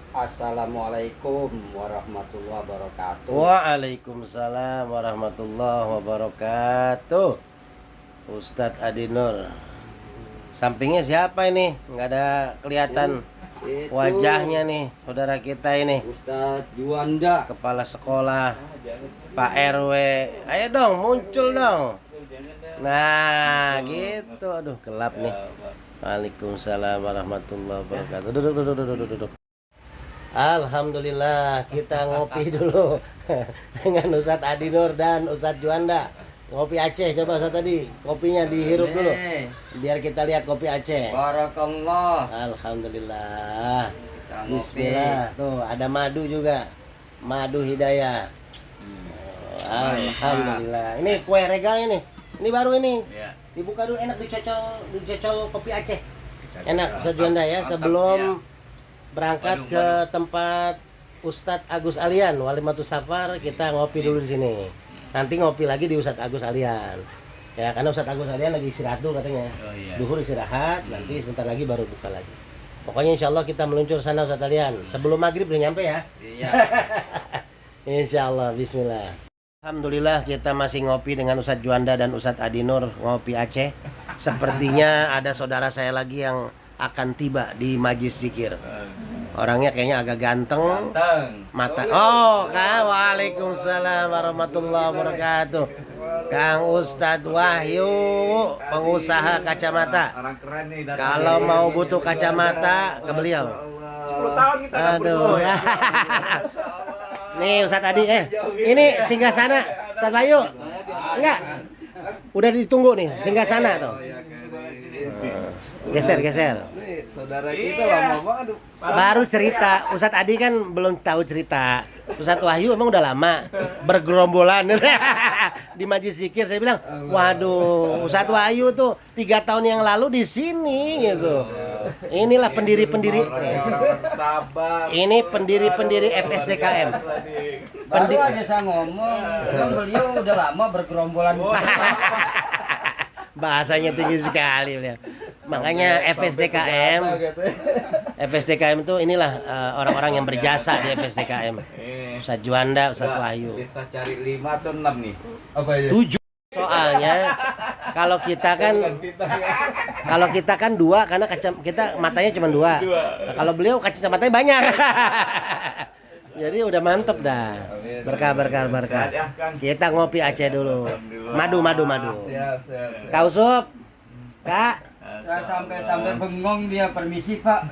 Assalamualaikum warahmatullahi wabarakatuh. Waalaikumsalam warahmatullahi wabarakatuh. Ustadz Adi Nur. Sampingnya siapa ini? Nggak ada kelihatan Itu wajahnya nih, saudara kita ini. Ustadz Juanda. Kepala sekolah, Pak RW. Ayo dong, muncul dong. Nah, gitu. Aduh, gelap nih. Waalaikumsalam warahmatullahi wabarakatuh. Duduk. Alhamdulillah, kita ngopi dulu dengan Ustadz Adi Nur dan Ustadz Juanda. Kopi Aceh, coba Ustadz tadi kopinya dihirup dulu, biar kita lihat kopi Aceh. Barakallah. Alhamdulillah. Kita ngopi. Bismillah. Tuh ada madu juga, madu hidayah. Alhamdulillah. Ini kue regal ini baru ini. Ya. Dibuka dulu, enak dicocol kopi Aceh. Enak Ustadz Juanda ya, sebelum berangkat ke tempat Ustadz Agus Alian, Walimatus Safar, kita ngopi dulu di sini. Nanti ngopi lagi di Ustadz Agus Alian. Ya, karena Ustadz Agus Alian lagi istirahat dulu katanya. Oh, iya. Duhur istirahat, nanti sebentar lagi baru buka lagi. Pokoknya insya Allah kita meluncur sana Ustadz Alian. Sebelum maghrib udah nyampe ya. Iya. Insya Allah, bismillah. Alhamdulillah kita masih ngopi dengan Ustadz Juanda dan Ustadz Adi Nur, ngopi Aceh. Sepertinya ada saudara saya lagi yang akan tiba di Majlis Zikir. Orangnya kayaknya agak ganteng. Mata. Oh, Kang. Waalaikumsalam warahmatullahi wabarakatuh. Kang Ustadz Wahyu, pengusaha kacamata. Orang keren nih. Kalau mau butuh kacamata ke beliau. 10 tahun kita Aduh. Nih Ustadz Adi, ini singgah sana, Ustadz Wahyu. Enggak. Udah ditunggu nih, singgah sana tuh. Geser. Nih, saudara kita lama banget. Baru cerita, Ustadz Adi kan belum tahu cerita. Ustadz Wahyu emang udah lama bergerombolan di Majlis Zikir. Saya bilang, waduh, Ustadz Wahyu tuh 3 tahun yang lalu di sini gitu. Inilah pendiri-pendiri. sabar. Ini pendiri-pendiri FSDKM. Baru aja saya ngomong, kan beliau udah lama bergerombolan di sini. Bahasanya tinggi sekali beliau. Makanya FSDKM itu inilah orang-orang yang berjasa di FSDKM. Ustadz Juanda, Ustadz Wahyu. Bisa cari 5 atau 6 nih. Apa ya? 7. Soalnya kalau kita kan 2 karena kita matanya cuma 2. Nah, kalau beliau kacamatanya banyak. Jadi udah mantep dah. Berkah. Kita ngopi Aceh dulu. Madu. Siap. Kak Usup, Kak. Saya sampai bengong dia, permisi Pak.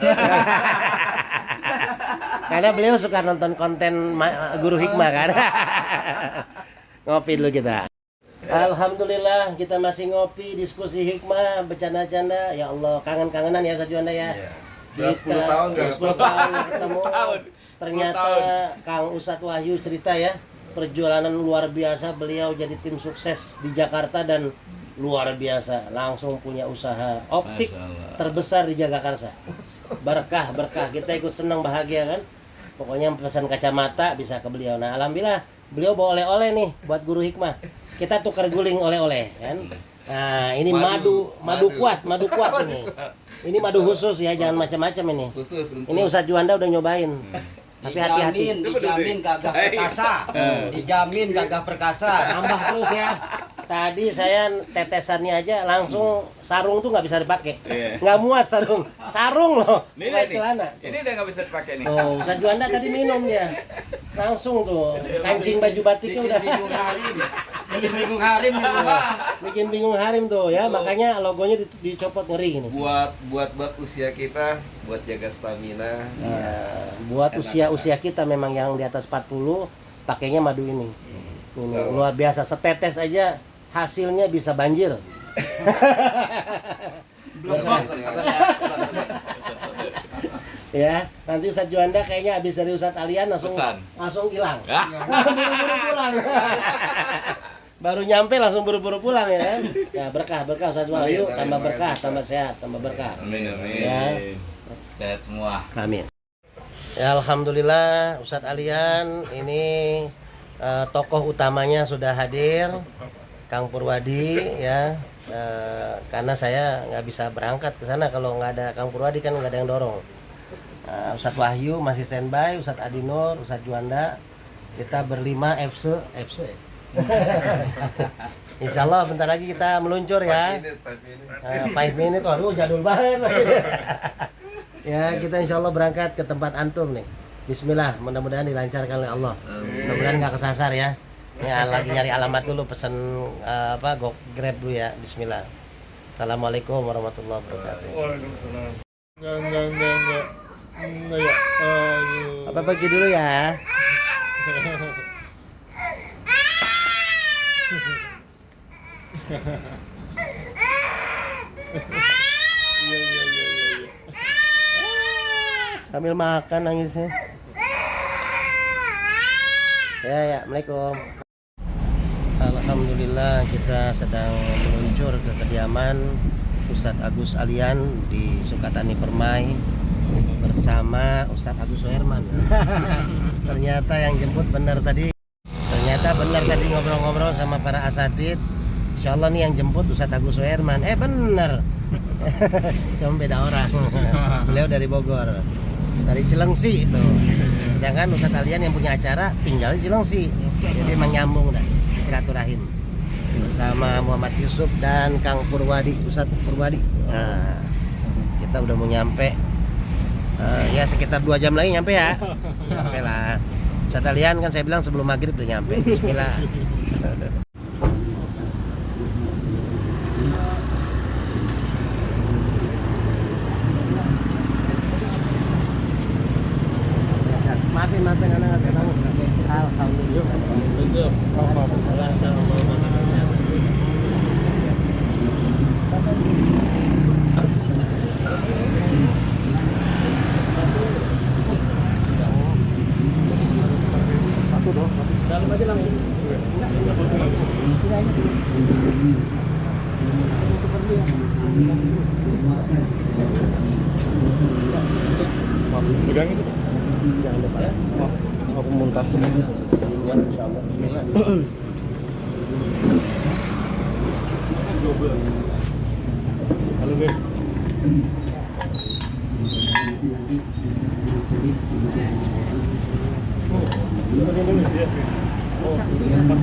Karena beliau suka nonton konten Guru Hikmah kan. Ngopi dulu kita. Alhamdulillah kita masih ngopi, diskusi hikmah, bercanda-canda. Ya Allah, kangen-kangenan ya Ustadz Juanda ya. Udah 10 tahun nggak 10 tahun nggak ketemu. Ternyata Kang Ustadz Wahyu cerita ya, perjalanan luar biasa, beliau jadi tim sukses di Jakarta dan luar biasa, langsung punya usaha optik terbesar di Jagakarsa. Berkah, kita ikut senang bahagia kan. Pokoknya pesan kacamata bisa ke beliau. Nah, alhamdulillah beliau bawa oleh-oleh nih buat Guru Hikmah. Kita tukar guling oleh-oleh kan. Nah, ini madu kuat ini. Ini madu khusus ya, jangan macam-macam ini. Khusus untuk Ini Ustadz Juanda udah nyobain. Tapi hati-hati. Dijamin kagak perkasa. Dijamin kagak perkasa. Nambah terus ya. Tadi saya tetesannya aja langsung sarung tuh nggak bisa dipakai. Nggak muat sarung loh. Pakai celana. Ini udah nggak bisa dipakai nih. Oh, Ustadz Juanda tadi minum dia. Langsung tuh kancing baju batiknya udah Bikin bingung harim di rumah. bikin bingung harim tuh ya. Makanya logonya dicopot ngeri ini. buat usia kita, buat jaga stamina. Nah, buat usia kita memang yang di atas 40 pakainya madu ini. Ini luar biasa, setetes aja hasilnya bisa banjir. Ya, nanti Ustadz Juanda kayaknya habis dari Ustadz Alian langsung hilang. Buru-buru pulang. Baru nyampe langsung buru-buru pulang ya kan. Ya, berkah Ustadz Wahyu, tambah berkah, tambah sehat, tambah berkah. Amin. Ya. Sehat semua. Amin. Ya, alhamdulillah Ustadz Alian ini tokoh utamanya sudah hadir, Kang Purwadi ya. Karena saya nggak bisa berangkat ke sana kalau nggak ada Kang Purwadi, kan nggak ada yang dorong. Ustadz Wahyu masih standby, Ustadz Adinur, Ustadz Juanda. Kita berlima FC. Insya Allah bentar lagi kita meluncur ya. 5 minute, waduh jadul banget. Ya, kita insya Allah berangkat ke tempat antum nih. Bismillah, mudah-mudahan dilancarkan oleh Allah. Mudah-mudahan nggak kesasar ya. Ya, lagi nyari alamat dulu, pesen Grab dulu ya. Bismillah. Assalamualaikum warahmatullahi wabarakatuh. Waalaikumsalam. Enggak ya. Apa pergi dulu ya. Sambil makan nangisnya. Ya, Assalamualaikum. Alhamdulillah kita sedang meluncur ke kediaman Ustadz Agus Alian di Sukatani Permai bersama Ustadz Agus Soerman. Ternyata yang jemput benar tadi. Ternyata benar tadi ngobrol-ngobrol sama para asatid. Insya Allah nih yang jemput Ustadz Agus Soerman. Benar. Cuma beda orang. Beliau dari Bogor, dari Cilengsi tuh. Sedangkan Ustadz Alian yang punya acara tinggal di Cilengsi. Jadi emang nyambung dah, silaturahim. Bersama Muhammad Yusuf dan Kang Purwadi, Ustadz Purwadi. Nah, kita udah mau nyampe. Ya sekitar 2 jam lagi nyampe ya. Nyampe lah. Ustadz Alian kan saya bilang sebelum maghrib udah nyampe. Bismillah. Maafin anak nggak ketemu. Alhamdulillah. Dalam aja langsung. Pegang itu. Jangan lupa ya. Aku muntah. Ya, insyaallah. Bismillah. Halo, Beb. Ini pas.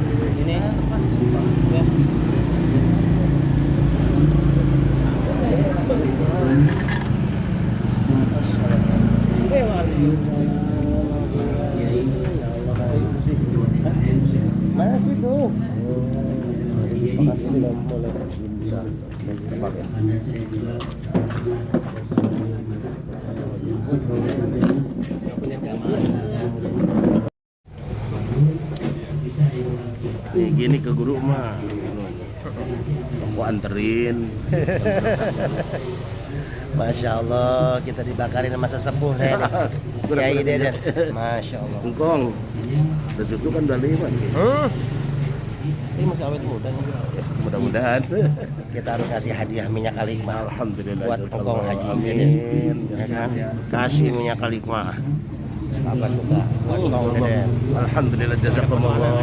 Masih tuh. Makasih udah mulai bisa tempat ya. Nih gini ke guru mah, aku anterin. Masya Allah, kita dibakarin sama sesepuh ya. Kiai Deden. Masya Allah. Engkong, udah itu kan udah lewat. Ini masih awet muda nih. Mudah-mudahan. Kita harus kasih hadiah minyak kalikma. Alhamdulillah. Buat engkong haji. Amin. Ya kan? Kasih minyak kalikma. Apa suka? Buat engkong Deden. Alhamdulillah jazakumullah.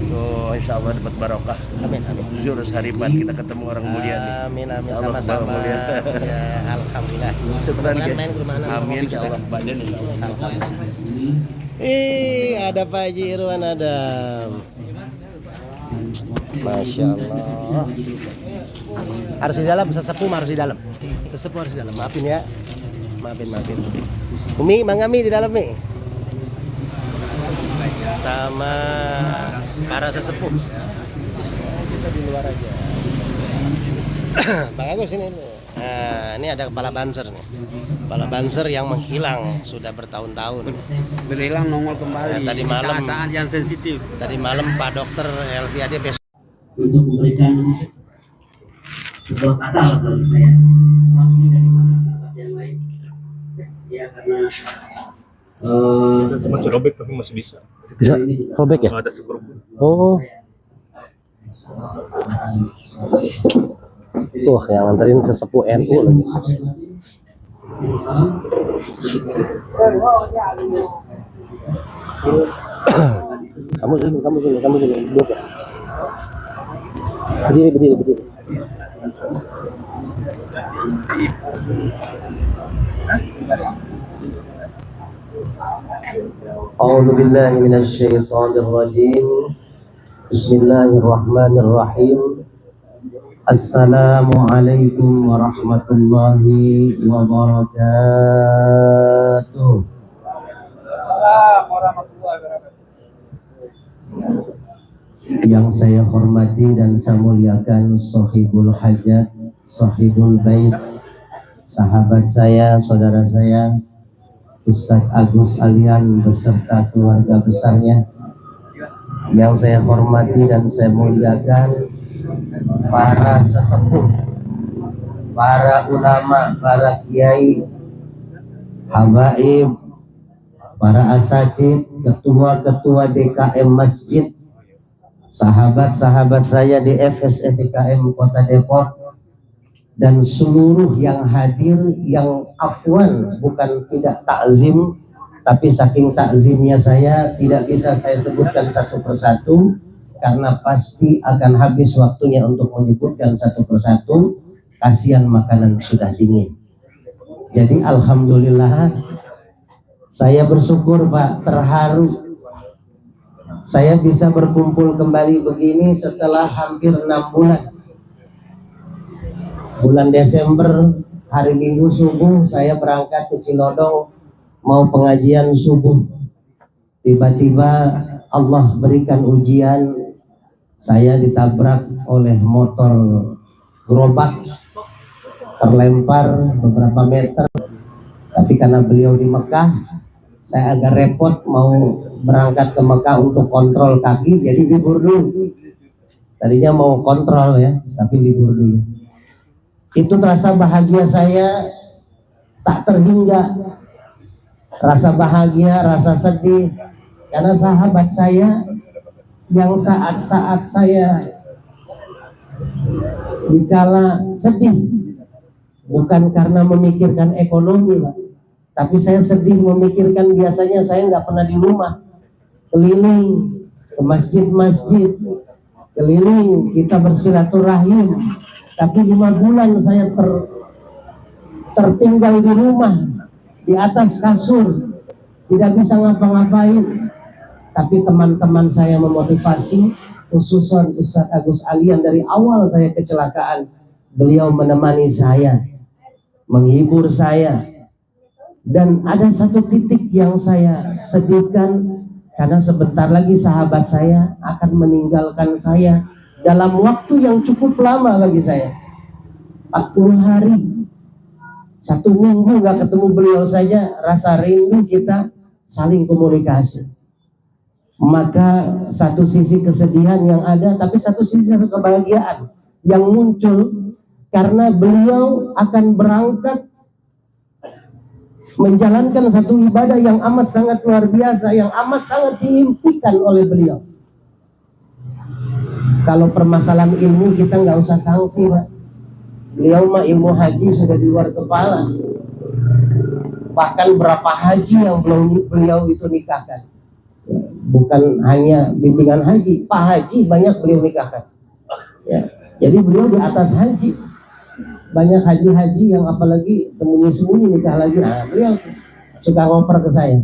Tuh insyaallah dapat barokah. Amin, amin. Jurus haripan kita ketemu orang mulia nih. Amin, amin. Insyaallah Sama-sama. mulia. Ya, alhamdulillah. Syukran, Mudah-mudahan Ki. main ke rumah anak. Amin insyaallah. Pak Den insyaallah. Alhamdulillah. Ada Pak Haji Irwan Adam. Masya Allah. Harus di dalam, sesepuh harus di dalam. Sesepuh harus di dalam. Maafin ya. Maafin. Umi, Mangami di dalam nih. Sama para sesepuh. Kita di luar aja. Bang Agus ini. Nah, ini ada kepala banser nih. Kepala banser yang menghilang sudah bertahun-tahun. Berhilang nongol kembali. Tadi malam. Saat yang sensitif. Tadi malam Pak Dokter Elviade besok untuk memberikan sebuah kata bagi saya. Wakil dari masyarakat yang lain, ya karena Masih robek tapi masih bisa. bisa robek ya. Ada sekrup. Oh, tuh yang nganterin sesepuh NU lagi. Kamu sini, duduk ya. Berdiri. أعوذ بالله من الشيطان الرجيم. بسم الله الرحمن الرحيم. السلام عليكم ورحمة الله وبركاته. Yang saya hormati dan saya muliakan Sohibul Hajat, Sohibul Bait, sahabat saya, saudara saya, Ustadz Agus Alian beserta keluarga besarnya. Yang saya hormati dan saya muliakan para sesepuh, para ulama, para kiai, habaib, para asatid, ketua-ketua DKM Masjid, sahabat-sahabat saya di FSE DKM Kota Depok, dan seluruh yang hadir, yang afwan, bukan tidak takzim, tapi saking takzimnya saya tidak bisa saya sebutkan satu persatu karena pasti akan habis waktunya untuk menyebutkan satu persatu, kasihan makanan sudah dingin. Jadi alhamdulillah saya bersyukur Pak, terharu saya bisa berkumpul kembali begini setelah hampir 6 bulan. Bulan Desember, hari Minggu subuh saya berangkat ke Cilodong mau pengajian subuh. Tiba-tiba Allah berikan ujian, saya ditabrak oleh motor gerobak, terlempar beberapa meter. Tapi karena beliau di Mekah, saya agak repot mau berangkat ke Mekah untuk kontrol kaki, jadi libur dulu. Tadinya mau kontrol ya, tapi libur dulu. Itu rasa bahagia saya tak terhingga. Rasa bahagia, rasa sedih, karena sahabat saya yang saat-saat saya dikala sedih, bukan karena memikirkan ekonomi, tapi saya sedih memikirkan biasanya saya nggak pernah di rumah, keliling ke masjid-masjid, keliling kita bersilaturahim, tapi 5 bulan saya tertinggal di rumah, di atas kasur, tidak bisa ngapa-ngapain. Tapi teman-teman saya memotivasi, khususnya Ustadz Agus Alian. Dari awal saya kecelakaan, beliau menemani saya, menghibur saya. Dan ada satu titik yang saya sedihkan, karena sebentar lagi sahabat saya akan meninggalkan saya dalam waktu yang cukup lama bagi saya, 40 hari. 1 minggu gak ketemu beliau saja, rasa rindu kita saling komunikasi. Maka satu sisi kesedihan yang ada, tapi satu sisi kebahagiaan yang muncul karena beliau akan berangkat menjalankan satu ibadah yang amat sangat luar biasa, yang amat sangat diimpikan oleh beliau. Kalau permasalahan ilmu kita nggak usah sanksi, Pak. Beliau mah ilmu haji sudah di luar kepala. Bahkan berapa haji yang beliau itu nikahkan. Bukan hanya bimbingan haji, Pak Haji banyak beliau nikahkan. Ya. Jadi beliau di atas haji. Banyak haji-haji yang apalagi sembunyi-sembunyi nikah lagi. Nah, beliau suka ngoper ke saya.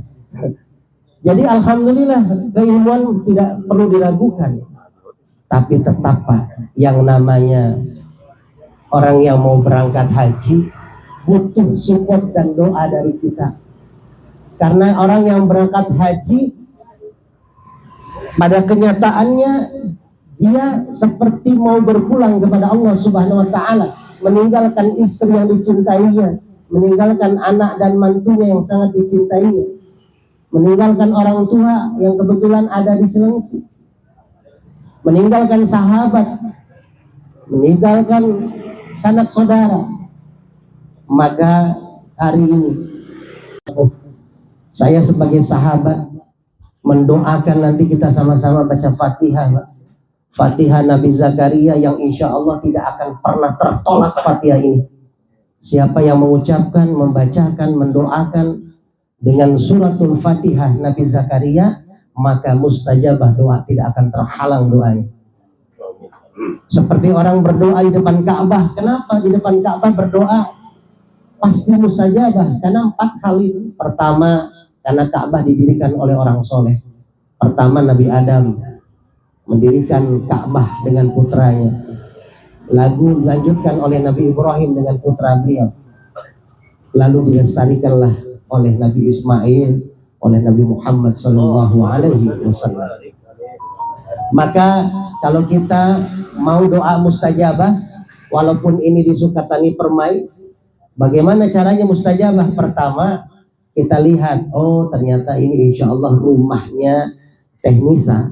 Jadi alhamdulillah keilmuan tidak perlu diragukan. Tapi tetap Pak, yang namanya orang yang mau berangkat haji butuh support dan doa dari kita. Karena orang yang berangkat haji pada kenyataannya dia seperti mau berpulang kepada Allah Subhanahu wa taala, meninggalkan istri yang dicintainya, meninggalkan anak dan mantunya yang sangat dicintainya, meninggalkan orang tua yang kebetulan ada di Cilengsi, meninggalkan sahabat, meninggalkan sanak saudara. Maka hari ini saya sebagai sahabat mendoakan nanti kita sama-sama baca Fatihah, Fatihah Nabi Zakaria yang insya Allah tidak akan pernah tertolak Fatihah ini. Siapa yang mengucapkan, membacakan, mendoakan dengan suratul Fatihah Nabi Zakaria, maka mustajabah doa, tidak akan terhalang doanya. Seperti orang berdoa di depan Ka'bah. Kenapa di depan Ka'bah berdoa pasti mustajabah? Karena 4 hal itu. Pertama, Karena Ka'bah didirikan oleh orang soleh. Pertama Nabi Adam mendirikan Ka'bah dengan putranya. Lalu dilanjutkan oleh Nabi Ibrahim dengan putra beliau. Lalu dilestarikanlah oleh Nabi Ismail, oleh Nabi Muhammad Sallallahu Alaihi Wasallam. Maka kalau kita mau doa mustajabah, walaupun ini disukatani permai, bagaimana caranya mustajabah? Pertama, kita lihat, oh ternyata ini insya Allah rumahnya Teknisa,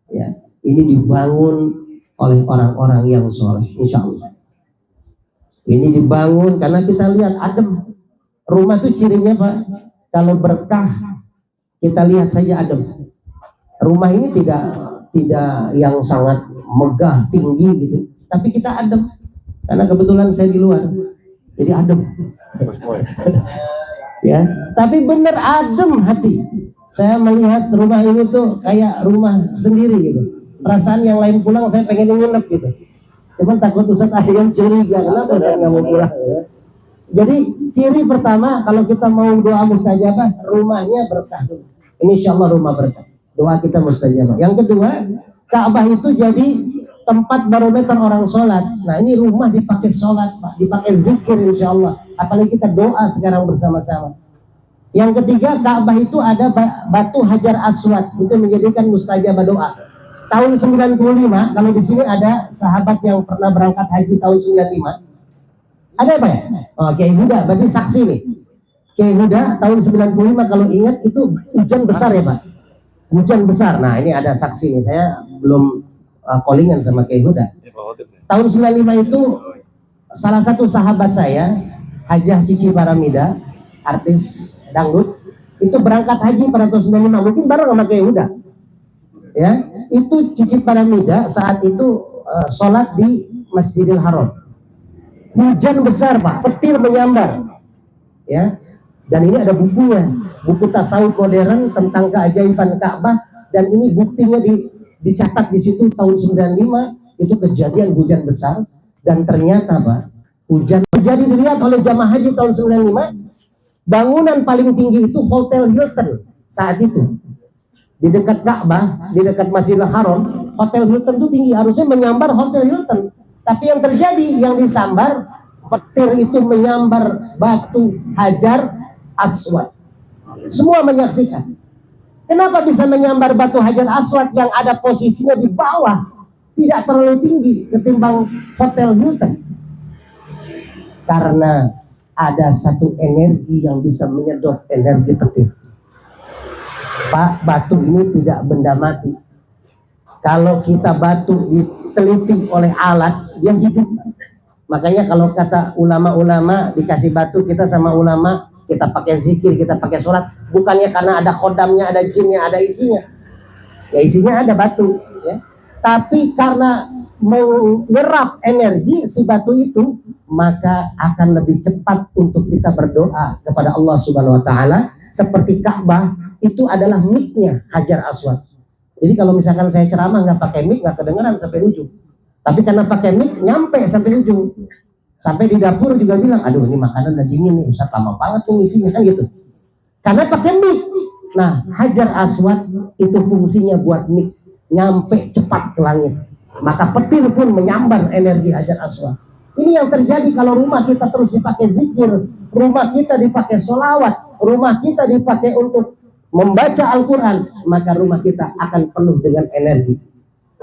ya, ini dibangun oleh orang-orang yang soleh, insya Allah. Ini dibangun karena kita lihat adem. Rumah itu cirinya Pak, kalau berkah kita lihat saja adem. Rumah ini tidak yang sangat megah tinggi gitu, tapi kita adem. Karena kebetulan saya di luar, jadi adem. Ya, tapi bener adem hati. Saya melihat rumah ini tuh kayak rumah sendiri gitu. Perasaan yang lain pulang saya pengen nginep gitu. Cuman takut Ustaz Ayam curiga, kenapa saya nggak mau pulang ya? Jadi ciri pertama kalau kita mau doa mustajabah, rumahnya berkah. Ini insya Allah rumah berkah. Doa kita mustajabah. Yang kedua, Ka'bah itu jadi tempat barometer orang sholat. Nah ini rumah dipakai sholat Pak, dipakai zikir insya Allah. Apalagi kita doa sekarang bersama-sama. Yang ketiga, Ka'bah itu ada batu Hajar Aswad, itu menjadikan mustajabah doa. Tahun 95, kalau di sini ada sahabat yang pernah berangkat haji tahun 95. Ada apa ya? Oh, Kiai Huda, berarti saksi nih. Kiai Huda tahun 95 kalau ingat itu hujan besar ya Pak. Hujan besar. Nah ini ada saksi nih. Saya belum callingan sama Kiai Huda. Tahun 95 itu salah satu sahabat saya, Hajah Cici Paramida, artis dangdut, itu berangkat haji pada tahun 95, mungkin bareng sama Kiai Huda. Ya, itu Cici Paramida saat itu sholat di Masjidil Haram. Hujan besar Pak, petir menyambar. Ya, dan ini ada bukunya, buku tasawuf modern tentang keajaiban Ka'bah, dan ini buktinya dicatat di situ tahun 95 itu kejadian hujan besar, dan ternyata Pak, hujan terjadi dilihat oleh jamaah haji tahun 95. Bangunan paling tinggi itu Hotel Hilton saat itu. Di dekat Ka'bah, di dekat Masjidil Haram, Hotel Hilton itu tinggi, harusnya menyambar Hotel Hilton. Tapi yang terjadi, yang disambar, petir itu menyambar batu Hajar Aswad. Semua menyaksikan. Kenapa bisa menyambar batu Hajar Aswad yang ada posisinya di bawah, tidak terlalu tinggi ketimbang Hotel Hilton? Karena ada satu energi yang bisa menyedot energi petir. Pak, batu ini tidak benda mati. Kalau kita batu diteliti oleh alat, dia hidup. Makanya kalau kata ulama-ulama dikasih batu, kita sama ulama, kita pakai zikir, kita pakai sholat, bukannya karena ada khodamnya, ada jinnya, ada isinya. Ya isinya ada batu. Ya. Tapi karena menyerap energi si batu itu, maka akan lebih cepat untuk kita berdoa kepada Allah Subhanahu Wa Taala. Seperti Ka'bah itu adalah mic-nya Hajar Aswad. Jadi kalau misalkan saya ceramah nggak pakai mic, nggak kedengeran sampai ujung. Tapi karena pakai mic nyampe sampai ujung. Sampai di dapur juga bilang, aduh ini makanan udah dingin nih, Ustaz lama banget nih isinya kan gitu. Karena pakai mic. Nah Hajar Aswad itu fungsinya buat mic, nyampe cepat ke langit. Maka petir pun menyambar energi Hajar Aswad. Ini yang terjadi kalau rumah kita terus dipakai zikir, rumah kita dipakai sholawat, rumah kita dipakai untuk membaca Al-Quran, maka rumah kita akan penuh dengan energi.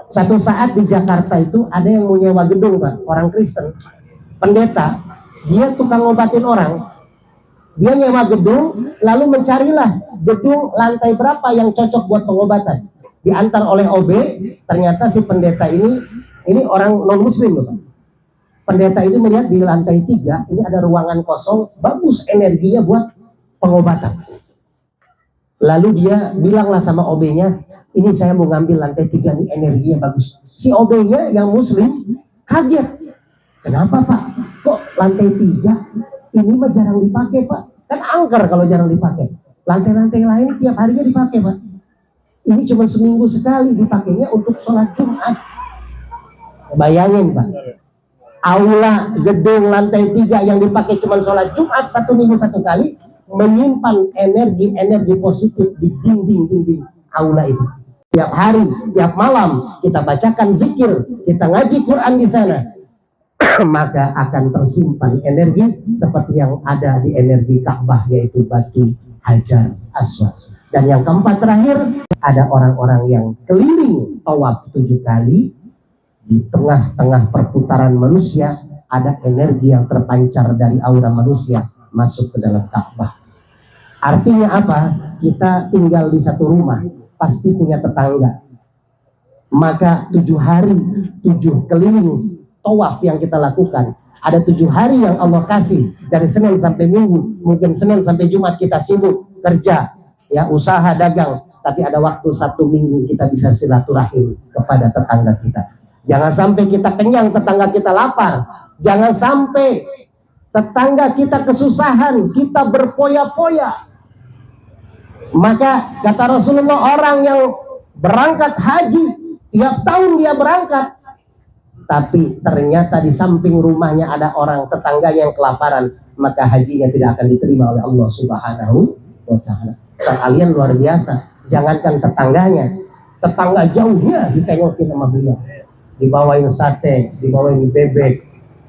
Satu saat di Jakarta itu ada yang mau nyewa gedung Pak, orang Kristen, pendeta, dia tukang ngobatin orang. Dia nyewa gedung, lalu mencarilah gedung lantai berapa yang cocok buat pengobatan. Diantar oleh OB, ternyata si pendeta ini orang non-muslim Pak. Pendeta itu melihat di lantai 3 ini ada ruangan kosong, bagus energinya buat pengobatan. Lalu dia bilanglah sama OB-nya, ini saya mau ngambil lantai 3 nih, energinya bagus. Si OB-nya yang muslim kaget. Kenapa Pak? Kok lantai 3? Ini mah jarang dipakai Pak. Kan angker kalau jarang dipakai. Lantai-lantai lain tiap harinya dipakai Pak. Ini cuma seminggu sekali dipakainya untuk sholat Jumat. Bayangin Pak. Aula gedung lantai 3 yang dipakai cuma sholat Jumat 1 minggu 1 kali, menyimpan energi positif di dinding-dinding aula itu. Tiap hari, tiap malam kita bacakan zikir, kita ngaji Quran di sana, maka akan tersimpan energi seperti yang ada di energi Ka'bah, yaitu batu Hajar Aswad. Dan yang keempat terakhir, ada orang-orang yang keliling tawaf 7 kali. Di tengah-tengah perputaran manusia ada energi yang terpancar dari aura manusia masuk ke dalam Ka'bah. Artinya apa? Kita tinggal di satu rumah, pasti punya tetangga. Maka 7 hari, 7 keliling tawaf yang kita lakukan, ada 7 hari yang Allah kasih dari Senin sampai Minggu. Mungkin Senin sampai Jumat kita sibuk kerja, ya, usaha dagang, tapi ada waktu 1 minggu kita bisa silaturahim kepada tetangga kita. Jangan sampai kita kenyang, tetangga kita lapar. Jangan sampai tetangga kita kesusahan, kita berpoya-poya. Maka kata Rasulullah, orang yang berangkat haji, tiap tahun dia berangkat, tapi ternyata di samping rumahnya ada orang tetangganya yang kelaparan, maka hajinya tidak akan diterima oleh Allah Subhanahu wa Ta'ala. Kalian luar biasa. Jangankan tetangganya, tetangga jauhnya ditengokin sama beliau. Dibawain sate, dibawain bebek,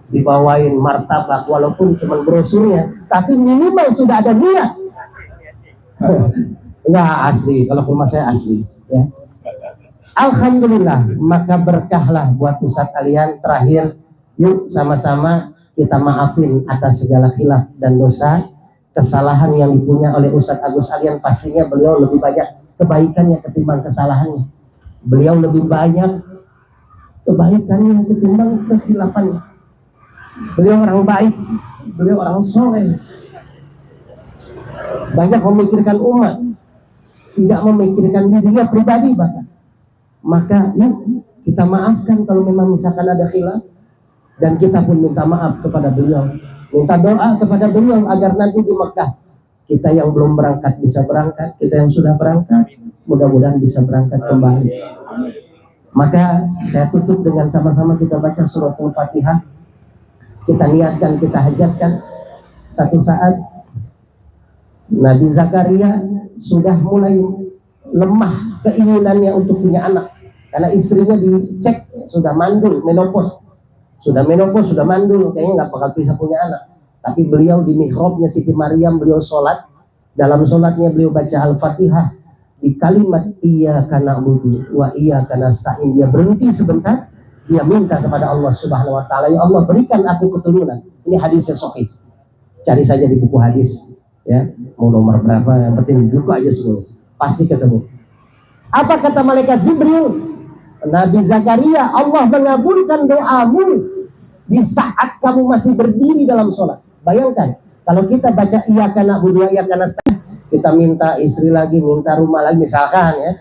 dibawain martabak, walaupun cuma brosurnya, tapi minimal sudah ada niat. Enggak asli, kalau ke rumah saya asli, ya. Alhamdulillah, maka berkahlah buat Ustadz kalian. Terakhir, yuk sama-sama kita maafin atas segala khilaf dan dosa, kesalahan yang dipunya oleh Ustadz Agus Alian. Pastinya beliau lebih banyak kebaikannya ketimbang kesalahannya. Beliau lebih banyak kebaikannya ketimbang kekhilafannya. Beliau orang baik, beliau orang soleh, banyak memikirkan umat, tidak memikirkan dirinya pribadi bahkan. Maka yuk kita maafkan kalau memang misalkan ada khilaf, dan kita pun minta maaf kepada beliau, minta doa kepada beliau agar nanti di Mekah kita yang belum berangkat bisa berangkat, kita yang sudah berangkat mudah-mudahan bisa berangkat kembali. Maka saya tutup dengan sama-sama kita baca suratul Fatihah. Kita niatkan, kita hajatkan. Satu saat Nabi Zakaria sudah mulai lemah keinginannya untuk punya anak, karena istrinya dicek sudah mandul, menopause. Sudah menopause, sudah mandul, kayaknya nggak bakal bisa punya anak. Tapi beliau di mihrabnya Siti Maryam, beliau sholat. Dalam sholatnya beliau baca Al-Fatihah. Di kalimat iyyaka na'budu wa iyyaka nasta'in, dia berhenti sebentar, dia minta kepada Allah Subhanahu wa Ta'ala, ya Allah berikan aku keturunan. Ini hadisnya sahih, cari saja di buku hadis, ya, mau nomor berapa, yang penting buka aja semua, pasti ketemu. Apa kata malaikat Jibril? Nabi Zakaria, Allah mengabulkan doamu di saat kamu masih berdiri dalam sholat. Bayangkan kalau kita baca iyyaka na'budu wa iyyaka nasta'in, kita minta istri lagi, minta rumah lagi misalkan, ya,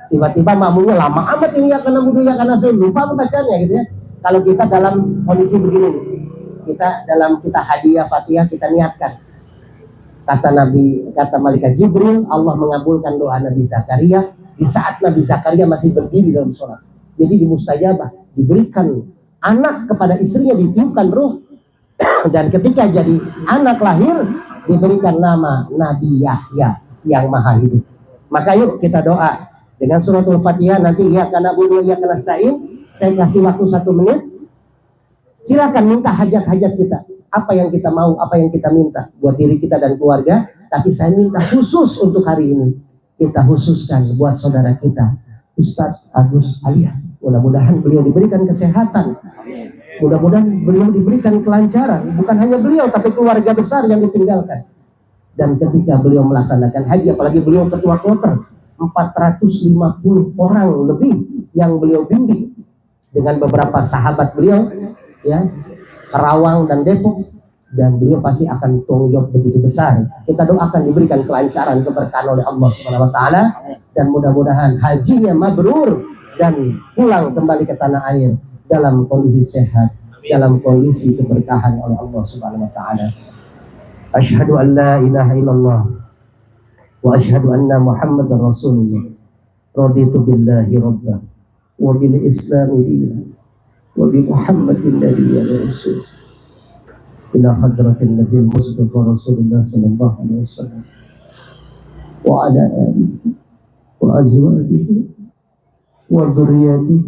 tiba-tiba makmumnya lama amat ini ya, karena budu ya, karena saya lupa membacanya gitu ya. Kalau kita dalam kondisi begini, kita hadiah Fatihah, kita niatkan, kata malaikat Jibril, Allah mengabulkan doa Nabi Zakaria di saat Nabi Zakaria masih berdiri dalam sholat. Jadi dimustajabah, diberikan anak kepada istrinya, ditiupkan ruh, dan ketika jadi anak lahir diberikan nama Nabi Yahya yang maha hidup. Maka yuk kita doa dengan suratul Fatihah. Nanti ya karena budu ya karena stain, saya kasih waktu 1 menit. Silakan minta hajat-hajat kita, apa yang kita mau, apa yang kita minta buat diri kita dan keluarga. Tapi saya minta khusus untuk hari ini, kita khususkan buat saudara kita Ustadz Agus Alian. Mudah-mudahan beliau diberikan kesehatan, mudah-mudahan beliau diberikan kelancaran, bukan hanya beliau tapi keluarga besar yang ditinggalkan. Dan ketika beliau melaksanakan haji, apalagi beliau ketua kloter, 450 orang lebih yang beliau bimbing dengan beberapa sahabat beliau, ya, Karawang dan Depok, dan beliau pasti akan tanggung jawab begitu besar. Kita doakan diberikan kelancaran, keberkahan oleh Allah Subhanahu wa Ta'ala, dan mudah-mudahan hajinya mabrur dan pulang kembali ke tanah air dalam kondisi sehat, dalam kondisi keberkahan oleh Allah Subhanahu wa Ta'ala. Asyhadu an la ilaha illallah wa asyhadu anna Muhammadar Rasulullah. Raditu billahi rabban wa bil islami dinan wa bi Muhammadin nabiyyan wa rasul. إلى حضرة النبي المصطفى رسول الله صلى الله عليه وسلم وعلى آله وأزواجه وذريته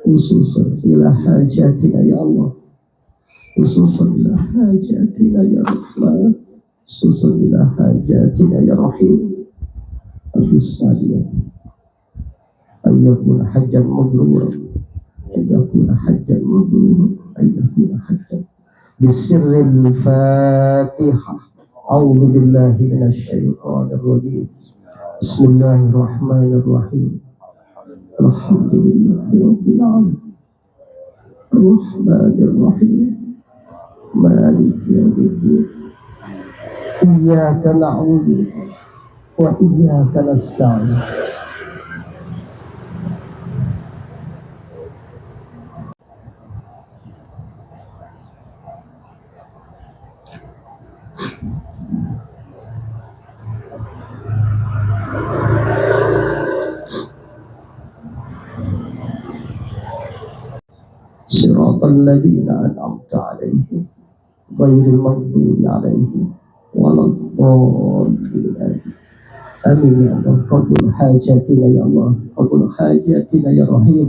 خصوصا إلى حاجاتنا يا الله خصوصا إلى حاجاتنا يا رحمن خصوصا إلى حاجاتنا يا رحيم الصالحين أن يكون حجا مبرورا أن يكون حجا مبرورا أن يكون حجا بسر الفاتحة أعوذ بالله من الشيطان الرجيم بسم الله الرحمن الرحيم الحمد لله رب العالمين الرحمن الرحيم مالك يوم الدين إياك نعبد وإياك نستعين صراط الذين أنعمت عليهم غير المغضوب عليهم ولا الضالين آمين يا الله قبل حاجاتنا يا الله قبل حاجاتنا يا رحيم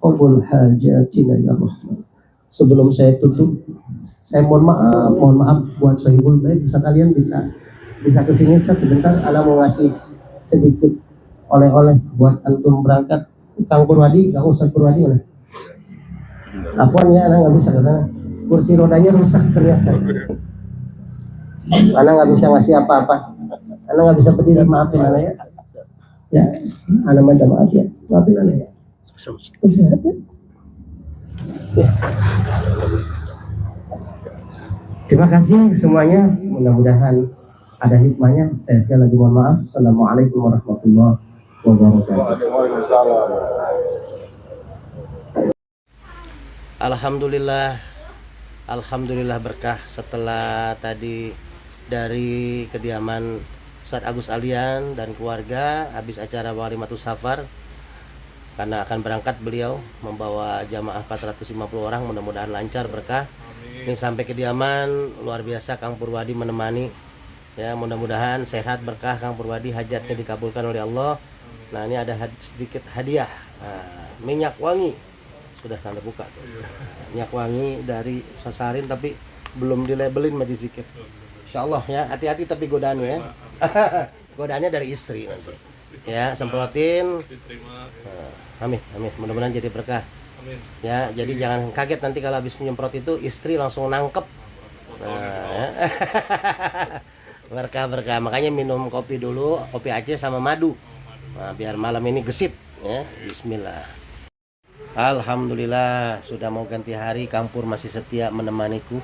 قبل حاجاتنا ya Rahman. Sebelum saya tutup, saya mohon maaf buat Sohibul Bait. Ustaz kalian bisa kesini Ustaz sebentar. Ana mau ngasih sedikit oleh-oleh buat antum berangkat. Kang Purwadi, Kang Ustaz Purwadi mana? Afwan ya, Ana nggak bisa ke sana. Kursi rodanya rusak ternyata. Ana nggak bisa ngasih apa-apa. Ana nggak bisa berdiri, maafin Ana ya. Ya, Ana minta maaf ya. Maafin Ana ya. Sehat ya. Ya. Terima kasih semuanya. Mudah-mudahan ada hikmahnya. Saya sekali lagi mohon maaf. Assalamualaikum warahmatullahi wabarakatuh. Alhamdulillah berkah setelah tadi dari kediaman Ustadz Agus Alian dan keluarga habis acara Walimatus Safar, karena akan berangkat beliau membawa jamaah 450 orang, mudah-mudahan lancar berkah. Ini sampai kediaman luar biasa Kang Purwadi menemani ya, mudah-mudahan sehat berkah Kang Purwadi, hajatnya dikabulkan oleh Allah. Nah ini ada sedikit hadiah, minyak wangi sudah sampai buka tuh. Minyak wangi dari Sasarin tapi belum dilabelin Maji Zikir. Insyaallah ya, hati-hati tapi godaan ya. Godaannya dari istri nanti. Ya, semprotin. Amin, amin. Mudah-mudahan jadi berkah. Ya, jadi jangan kaget nanti kalau habis menyemprot itu istri langsung nangkep. Nah, ya. Berkah-berkah. Makanya minum kopi dulu, kopi Aceh sama madu. Nah, biar malam ini gesit ya. Bismillah. Alhamdulillah sudah mau ganti hari, Kang Pur masih setia menemaniku.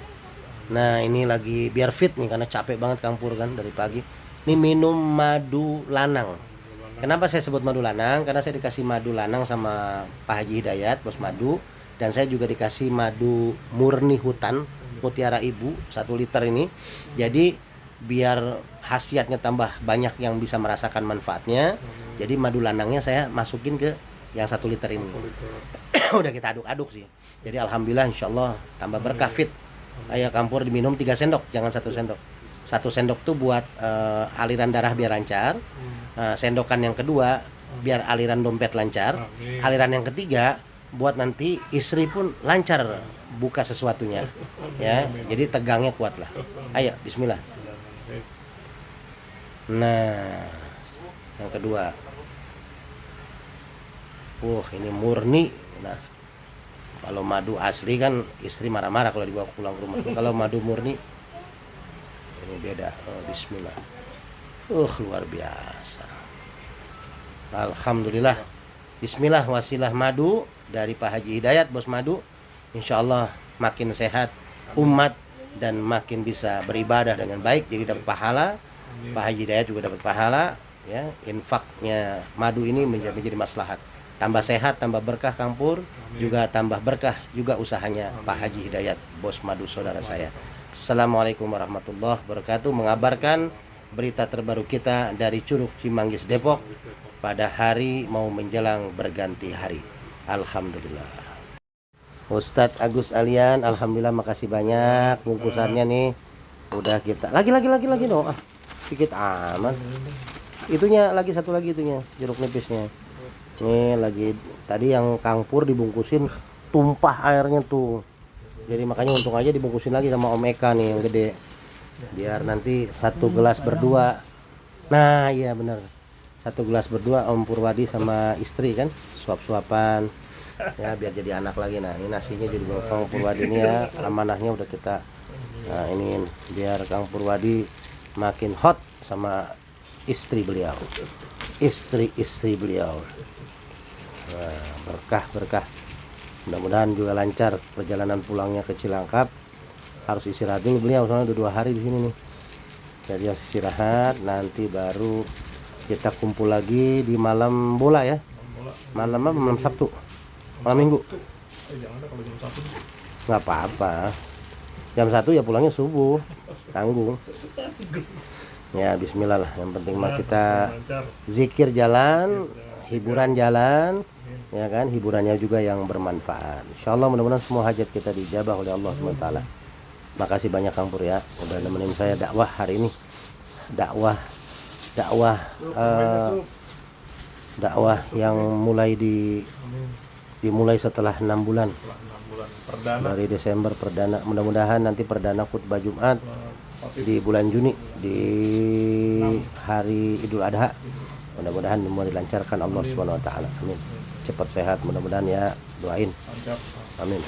Nah ini lagi biar fit nih karena capek banget Kang Pur kan dari pagi. Ini minum madu lanang. Kenapa saya sebut madu lanang? Karena saya dikasih madu lanang sama Pak Haji Hidayat, bos madu. Dan saya juga dikasih madu murni hutan Mutiara Ibu 1 liter ini. Jadi biar khasiatnya tambah banyak yang bisa merasakan manfaatnya. Jadi madu lanangnya saya masukin ke yang 1 liter ini. Udah kita aduk-aduk sih. Jadi alhamdulillah insyaallah tambah berkah fit. Ayo Kampur diminum 3 sendok, jangan 1 sendok. 1 sendok tuh buat aliran darah biar lancar. Sendokan yang kedua biar aliran dompet lancar. Aliran yang ketiga buat nanti istri pun lancar buka sesuatunya. Ya, jadi tegangnya kuat lah. Ayo bismillah. Nah, yang kedua. Ini murni. Nah, kalau madu asli kan istri marah-marah kalau dibawa pulang ke rumah. Kalau madu murni ini beda. Bismillah. Luar biasa. Alhamdulillah. Bismillah, wasilah madu dari Pak Haji Hidayat, bos madu. Insya Allah makin sehat umat dan makin bisa beribadah dengan baik, jadi dapat pahala. Pak Haji Hidayat juga dapat pahala. Ya, infaknya madu ini menjadi maslahat. Tambah sehat, tambah berkah Kang Pur, juga tambah berkah juga usahanya Pak Haji Hidayat, bos madu saudara saya. Assalamualaikum warahmatullahi wabarakatuh. Mengabarkan berita terbaru kita dari Curug Cimanggis Depok pada hari mau menjelang berganti hari. Alhamdulillah. Ustadz Agus Alian, alhamdulillah makasih banyak bungkusannya nih. Udah kita lagi no. Sedikit aman. Itunya lagi satu lagi itunya, jeruk nipisnya. Nih lagi tadi yang Kang Pur dibungkusin tumpah airnya tuh. Jadi makanya untung aja dibungkusin lagi sama Om Eka nih yang gede. Biar nanti satu gelas berdua. Nah, iya benar. Satu gelas berdua Om Purwadi sama istri kan, suap-suapan. Ya biar jadi anak lagi. Nah, ini nasinya jadi Kang Purwadi ini ya, amanahnya udah kita ini biar Kang Purwadi makin hot sama istri beliau. Istri beliau. Nah, berkah. Mudah-mudahan juga lancar perjalanan pulangnya ke Cilangkap. Harus istirahat dulu beliau soalnya udah 2 hari di sini nih. Jadi harus istirahat, nanti baru kita kumpul lagi di malam bola ya. Malam apa? Malam Sabtu. Malam Minggu. Nggak apa-apa. Jam 1 ya pulangnya subuh. Tanggung. Ya bismillah lah. Yang penting mah kita zikir jalan, hiburan jalan. Ya kan, hiburannya juga yang bermanfaat. Insyaallah mudah-mudahan semua hajat kita dijabah oleh Allah SWT. Makasih banyak Kang Pur ya, udah nemenin saya dakwah hari ini. Dakwah yang dimulai setelah 6 bulan. Dari Desember perdana. Mudah-mudahan nanti perdana khutbah Jumat di bulan Juni di hari Idul Adha. Mudah-mudahan semua dilancarkan Allah Subhanahu wa taala. Amin. Cepat sehat mudah-mudahan ya, doain. Amin.